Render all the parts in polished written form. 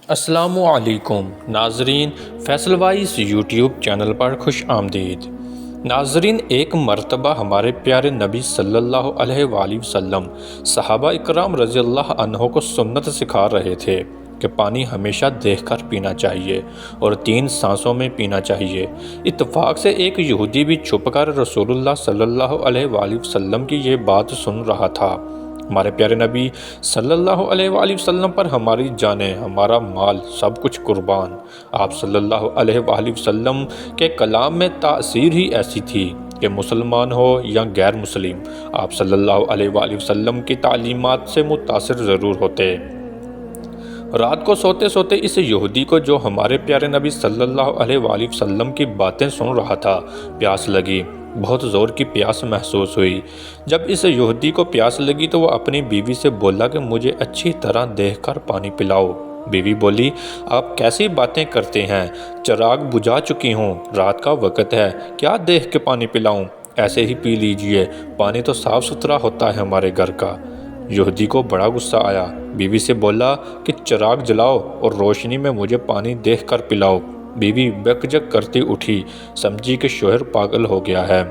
السلام علیکم ناظرین، فیصل وائس یوٹیوب چینل پر خوش آمدید۔ ناظرین، ایک مرتبہ ہمارے پیارے نبی صلی اللہ علیہ وآلہ وسلم صحابہ اکرام رضی اللہ عنہ کو سنت سکھا رہے تھے کہ پانی ہمیشہ دیکھ کر پینا چاہیے اور 3 سانسوں میں پینا چاہیے۔ اتفاق سے ایک یہودی بھی چھپ کر رسول اللہ صلی اللہ علیہ وآلہ وسلم کی یہ بات سن رہا تھا۔ ہمارے پیارے نبی صلی اللہ علیہ وآلہ وسلم پر ہماری جانیں، ہمارا مال، سب کچھ قربان۔ آپ صلی اللہ علیہ وآلہ وسلم کے کلام میں تاثیر ہی ایسی تھی کہ مسلمان ہو یا غیر مسلم، آپ صلی اللہ علیہ وآلہ وسلم کی تعلیمات سے متاثر ضرور ہوتے۔ رات کو سوتے سوتے اس یہودی کو، جو ہمارے پیارے نبی صلی اللہ علیہ وآلہ وسلم کی باتیں سن رہا تھا، پیاس لگی۔ بہت زور کی پیاس محسوس ہوئی۔ جب اس یہودی کو پیاس لگی تو وہ اپنی بیوی سے بولا کہ مجھے اچھی طرح دیکھ کر پانی پلاؤ۔ بیوی بولی، آپ کیسی باتیں کرتے ہیں؟ چراغ بجھا چکی ہوں، رات کا وقت ہے، کیا دیکھ کے پانی پلاؤں؟ ایسے ہی پی لیجئے، پانی تو صاف ستھرا ہوتا ہے ہمارے گھر کا۔ یہودی کو بڑا غصہ آیا، بیوی سے بولا کہ چراغ جلاؤ اور روشنی میں مجھے پانی دیکھ کر پلاؤ۔ بیوی بک جک کرتی اٹھی، سمجھی کہ شوہر پاگل ہو گیا ہے۔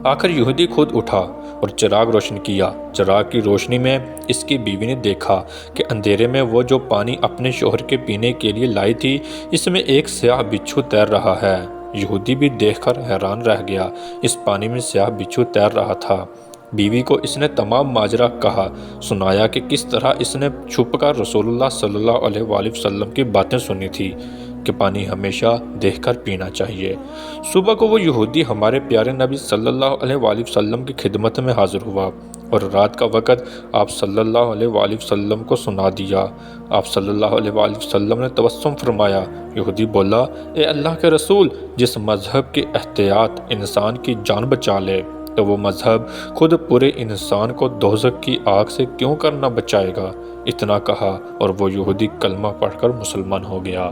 آخر یہودی خود اٹھا اور چراغ روشن کیا۔ چراغ کی روشنی میں اس کی بیوی نے دیکھا کہ اندھیرے میں وہ جو پانی اپنے شوہر کے پینے کے لیے لائی تھی، اس میں ایک سیاہ بچھو تیر رہا ہے۔ یہودی بھی دیکھ کر حیران رہ گیا، اس پانی میں سیاہ بچھو تیر رہا تھا۔ بیوی کو اس نے تمام ماجرا کہا، سنایا کہ کس طرح اس نے چھپ کر رسول اللہ صلی اللہ علیہ وآلہ وسلم کی باتیں سنی تھی کہ پانی ہمیشہ دیکھ کر پینا چاہیے۔ صبح کو وہ یہودی ہمارے پیارے نبی صلی اللہ علیہ وآلہ وسلم کی خدمت میں حاضر ہوا اور رات کا وقت آپ صلی اللہ علیہ وآلہ وسلم کو سنا دیا۔ آپ صلی اللہ علیہ وآلہ وسلم نے تبسم فرمایا۔ یہودی بولا، اے اللہ کے رسول، جس مذہب کی احتیاط انسان کی جان بچا لے تو وہ مذہب خود پورے انسان کو دوزخ کی آگ سے کیوں کرنا بچائے گا؟ اتنا کہا اور وہ یہودی کلمہ پڑھ کر مسلمان ہو گیا۔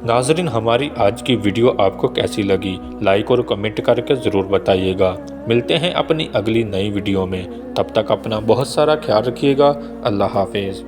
ناظرین، ہماری آج کی ویڈیو آپ کو کیسی لگی؟ لائک اور کمنٹ کر کے ضرور بتائیے گا۔ ملتے ہیں اپنی اگلی نئی ویڈیو میں، تب تک اپنا بہت سارا خیال رکھیے گا۔ اللہ حافظ۔